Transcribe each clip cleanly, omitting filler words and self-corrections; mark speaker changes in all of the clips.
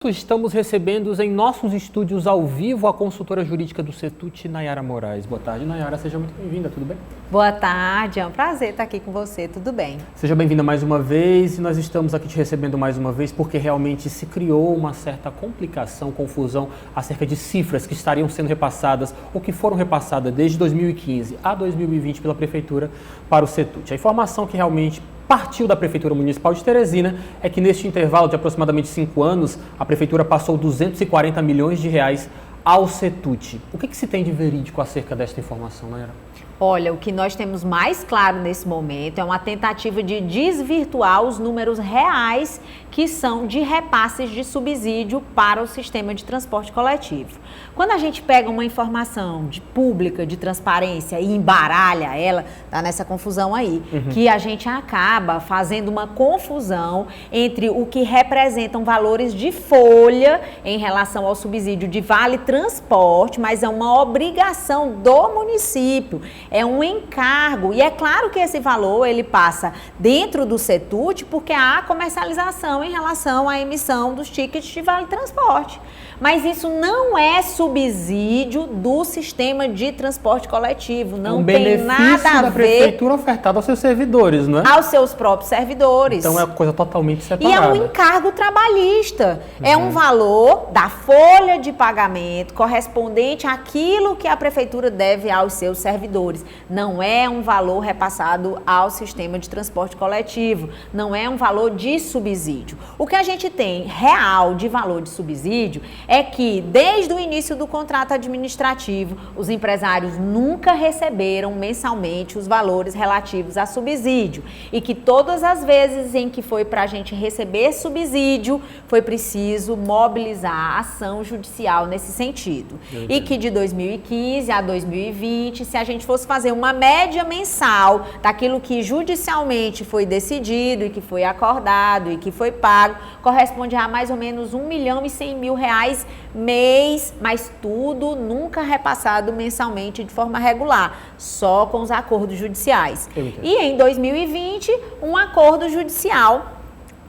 Speaker 1: Estamos recebendo em nossos estúdios ao vivo a consultora jurídica do CETUT, Nayara Moraes. Boa tarde, Nayara. Seja muito bem-vinda, tudo bem?
Speaker 2: Boa tarde, é um prazer estar aqui com você, tudo bem?
Speaker 1: Seja bem-vinda mais uma vez e nós estamos aqui te recebendo mais uma vez porque realmente se criou uma certa complicação, confusão acerca de cifras que estariam sendo repassadas ou que foram repassadas desde 2015 a 2020 pela Prefeitura para o CETUT. A informação que realmente partiu da Prefeitura Municipal de Teresina é que neste intervalo de aproximadamente 5 anos, a Prefeitura passou 240 milhões de reais ao CETUT. O que se tem de verídico acerca desta informação, Nayara?
Speaker 2: Olha, o que nós temos mais claro nesse momento é uma tentativa de desvirtuar os números reais que são de repasses de subsídio para o sistema de transporte coletivo. Quando a gente pega uma informação pública, de transparência e embaralha ela, tá nessa confusão aí, que a gente acaba fazendo uma confusão entre o que representam valores de folha em relação ao subsídio de vale transporte, mas é uma obrigação do município. É um encargo e é claro que esse valor ele passa dentro do CETUT porque há comercialização em relação à emissão dos tickets de vale transporte. Mas isso não é subsídio do sistema de transporte coletivo, não tem nada a ver.
Speaker 1: Benefício da prefeitura ofertado aos seus servidores, não é?
Speaker 2: Aos seus próprios servidores.
Speaker 1: Então é uma coisa totalmente separada.
Speaker 2: E é um encargo trabalhista, é um valor da folha de pagamento correspondente àquilo que a prefeitura deve aos seus servidores. Não é um valor repassado ao sistema de transporte coletivo, não é um valor de subsídio. O que a gente tem real de valor de subsídio é que, desde o início do contrato administrativo, os empresários nunca receberam mensalmente os valores relativos a subsídio e que todas as vezes em que foi para a gente receber subsídio, foi preciso mobilizar a ação judicial nesse sentido. E que de 2015 a 2020, se a gente fosse fazer uma média mensal daquilo que judicialmente foi decidido e que foi acordado e que foi pago, corresponde a mais ou menos R$1.100.000 mês, mas tudo nunca repassado mensalmente de forma regular, só com os acordos judiciais. E em 2020, um acordo judicial.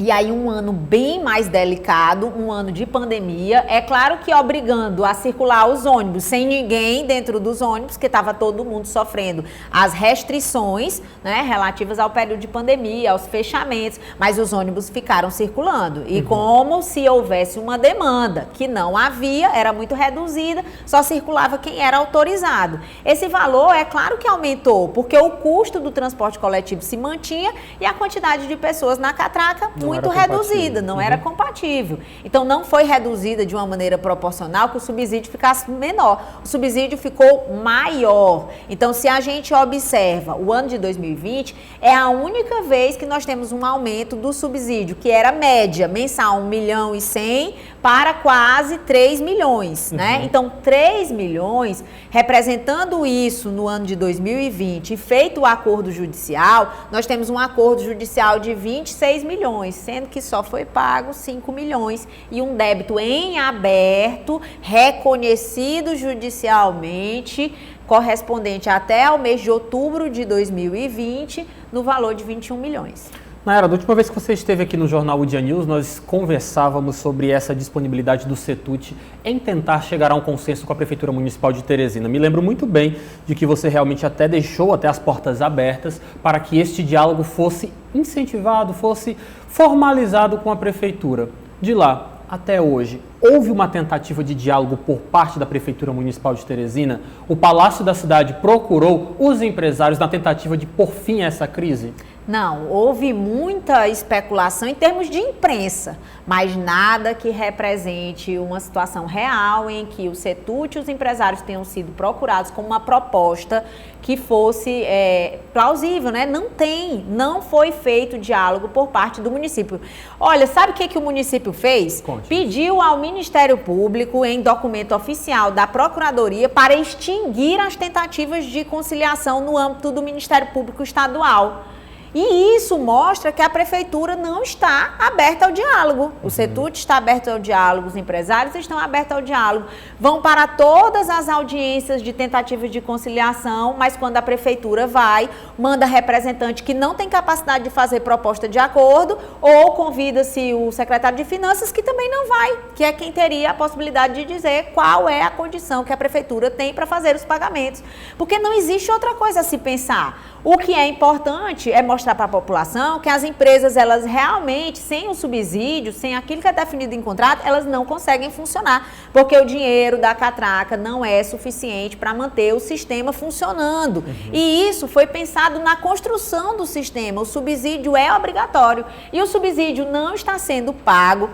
Speaker 2: E aí um ano bem mais delicado, um ano de pandemia, é claro que obrigando a circular os ônibus sem ninguém dentro dos ônibus, que estava todo mundo sofrendo as restrições, né, relativas ao período de pandemia, aos fechamentos, mas os ônibus ficaram circulando. E como se houvesse uma demanda, que não havia, era muito reduzida, só circulava quem era autorizado. Esse valor, é claro que aumentou, porque o custo do transporte coletivo se mantinha e a quantidade de pessoas na catraca muito reduzida, não era compatível. Então, não foi reduzida de uma maneira proporcional que o subsídio ficasse menor. O subsídio ficou maior. Então, se a gente observa o ano de 2020, é a única vez que nós temos um aumento do subsídio, que era média mensal, 1.100.000 para quase 3 milhões, né? Então, 3 milhões, representando isso no ano de 2020 e feito o acordo judicial, nós temos um acordo judicial de 26 milhões, sendo que só foi pago 5 milhões e um débito em aberto, reconhecido judicialmente, correspondente até ao mês de outubro de 2020, no valor de 21 milhões.
Speaker 1: Nayara, da última vez que você esteve aqui no jornal O Dia News, nós conversávamos sobre essa disponibilidade do CETUT em tentar chegar a um consenso com a Prefeitura Municipal de Teresina. Me lembro muito bem de que você realmente até deixou as portas abertas para que este diálogo fosse incentivado, fosse formalizado com a Prefeitura. De lá até hoje, houve uma tentativa de diálogo por parte da Prefeitura Municipal de Teresina? O Palácio da Cidade procurou os empresários na tentativa de pôr fim a essa crise?
Speaker 2: Não, houve muita especulação em termos de imprensa, mas nada que represente uma situação real em que o CETUT e os empresários tenham sido procurados com uma proposta que fosse plausível, né? Não foi feito diálogo por parte do município. Olha, sabe o que o município fez?
Speaker 1: Conte.
Speaker 2: Pediu ao Ministério Público, em documento oficial da Procuradoria, para extinguir as tentativas de conciliação no âmbito do Ministério Público Estadual. E isso mostra que a prefeitura não está aberta ao diálogo. O CETUT está aberto ao diálogo, os empresários estão abertos ao diálogo. Vão para todas as audiências de tentativa de conciliação, mas quando a prefeitura vai, manda representante que não tem capacidade de fazer proposta de acordo, ou convida-se o secretário de Finanças, que também não vai, que é quem teria a possibilidade de dizer qual é a condição que a prefeitura tem para fazer os pagamentos. Porque não existe outra coisa a se pensar. O que é importante é mostrar para a população que as empresas, elas realmente, sem o subsídio, sem aquilo que é definido em contrato, elas não conseguem funcionar, porque o dinheiro da catraca não é suficiente para manter o sistema funcionando. E isso foi pensado na construção do sistema. O subsídio é obrigatório e o subsídio não está sendo pago.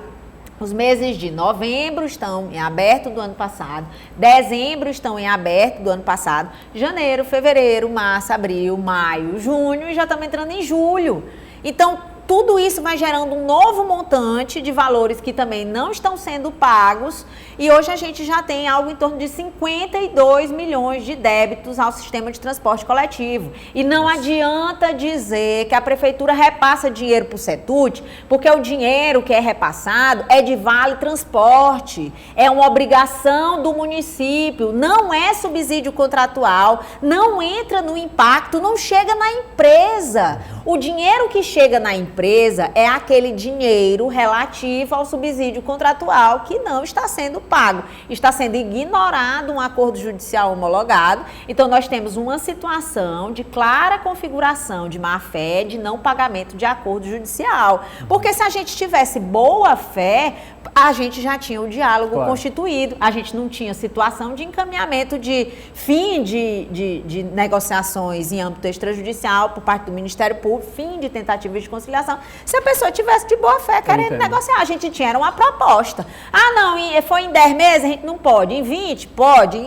Speaker 2: Os meses de novembro estão em aberto do ano passado, dezembro estão em aberto do ano passado, janeiro, fevereiro, março, abril, maio, junho e já estamos entrando em julho. Então, tudo isso vai gerando um novo montante de valores que também não estão sendo pagos e hoje a gente já tem algo em torno de 52 milhões de débitos ao sistema de transporte coletivo. E não adianta dizer que a prefeitura repassa dinheiro para o CETUT, porque o dinheiro que é repassado é de vale transporte, é uma obrigação do município, não é subsídio contratual, não entra no impacto, não chega na empresa. O dinheiro que chega na empresa é aquele dinheiro relativo ao subsídio contratual que não está sendo pago. Está sendo ignorado um acordo judicial homologado. Então, nós temos uma situação de clara configuração de má-fé, de não pagamento de acordo judicial. Porque se a gente tivesse boa-fé, a gente já tinha o diálogo constituído, a gente não tinha situação de encaminhamento de fim de negociações em âmbito extrajudicial por parte do Ministério Público, fim de tentativa de conciliação. Se a pessoa tivesse de boa fé querendo negociar, a gente tinha uma proposta. Ah, não, foi em 10 meses, a gente não pode, em 20 pode,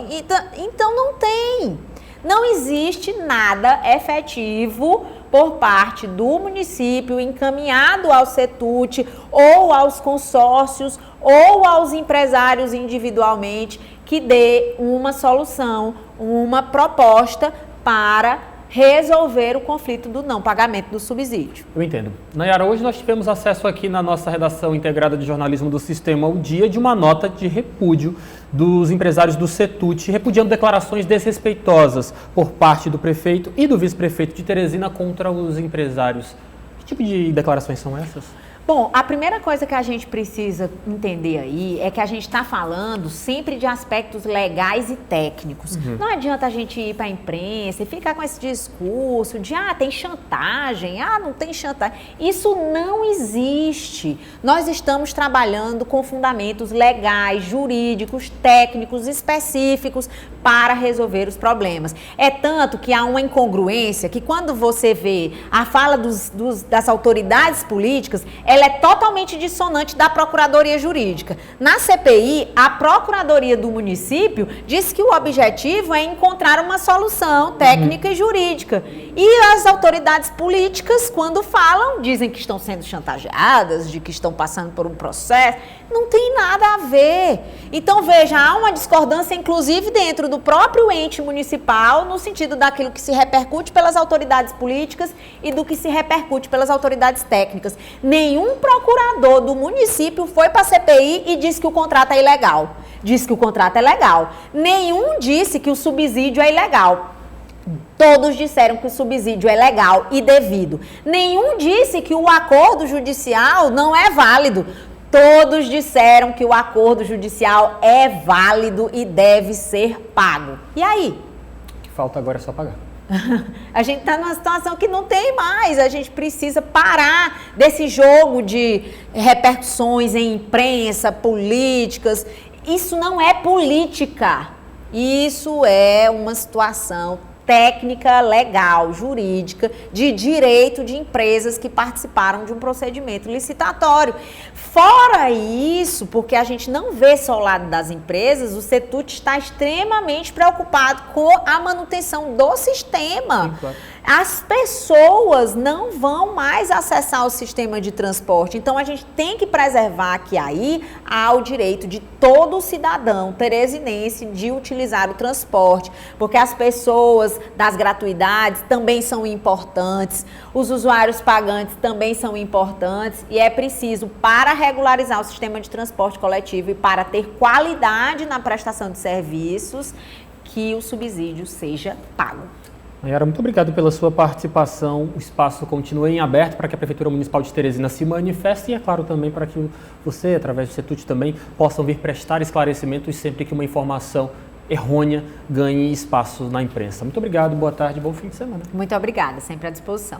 Speaker 2: então não tem. Não existe nada efetivo por parte do município encaminhado ao CETUT ou aos consórcios ou aos empresários individualmente que dê uma solução, uma proposta para resolver o conflito do não pagamento do subsídio.
Speaker 1: Eu entendo. Nayara, hoje nós tivemos acesso aqui na nossa redação integrada de jornalismo do Sistema O Dia de uma nota de repúdio dos empresários do CETUT, repudiando declarações desrespeitosas por parte do prefeito e do vice-prefeito de Teresina contra os empresários. Que tipo de declarações são essas?
Speaker 2: Bom, a primeira coisa que a gente precisa entender aí é que a gente está falando sempre de aspectos legais e técnicos. Não adianta a gente ir para a imprensa e ficar com esse discurso de tem chantagem, não tem chantagem. Isso não existe. Nós estamos trabalhando com fundamentos legais, jurídicos, técnicos, específicos para resolver os problemas. É tanto que há uma incongruência que quando você vê a fala das autoridades políticas, ela é totalmente dissonante da Procuradoria Jurídica. Na CPI, a Procuradoria do município diz que o objetivo é encontrar uma solução técnica e jurídica. E as autoridades políticas, quando falam, dizem que estão sendo chantageadas, de que estão passando por um processo. Não tem nada a ver. Então, veja, há uma discordância, inclusive, dentro do próprio ente municipal, no sentido daquilo que se repercute pelas autoridades políticas e do que se repercute pelas autoridades técnicas. Nenhum procurador do município foi para a CPI e disse que o contrato é ilegal. Disse que o contrato é legal. Nenhum disse que o subsídio é ilegal. Todos disseram que o subsídio é legal e devido. Nenhum disse que o acordo judicial não é válido. Todos disseram que o acordo judicial é válido e deve ser pago. E aí?
Speaker 1: O que falta agora é só pagar.
Speaker 2: A gente está numa situação que não tem mais, a gente precisa parar desse jogo de repercussões em imprensa, políticas. Isso não é política, isso é uma situação técnica, legal, jurídica, de direito de empresas que participaram de um procedimento licitatório. Fora isso, porque a gente não vê só o lado das empresas, o CETUT está extremamente preocupado com a manutenção do sistema.
Speaker 1: Sim, claro.
Speaker 2: as pessoas não vão mais acessar o sistema de transporte. Então, a gente tem que preservar que aí há o direito de todo cidadão teresinense de utilizar o transporte, porque as pessoas das gratuidades também são importantes, os usuários pagantes também são importantes e é preciso, para regularizar o sistema de transporte coletivo e para ter qualidade na prestação de serviços, que o subsídio seja pago.
Speaker 1: Nayara, muito obrigado pela sua participação. O espaço continua em aberto para que a Prefeitura Municipal de Teresina se manifeste e, é claro, também para que você, através do CETUT também, possam vir prestar esclarecimentos sempre que uma informação errônea ganhe espaço na imprensa. Muito obrigado, boa tarde, bom fim de semana.
Speaker 2: Muito obrigada, sempre à disposição.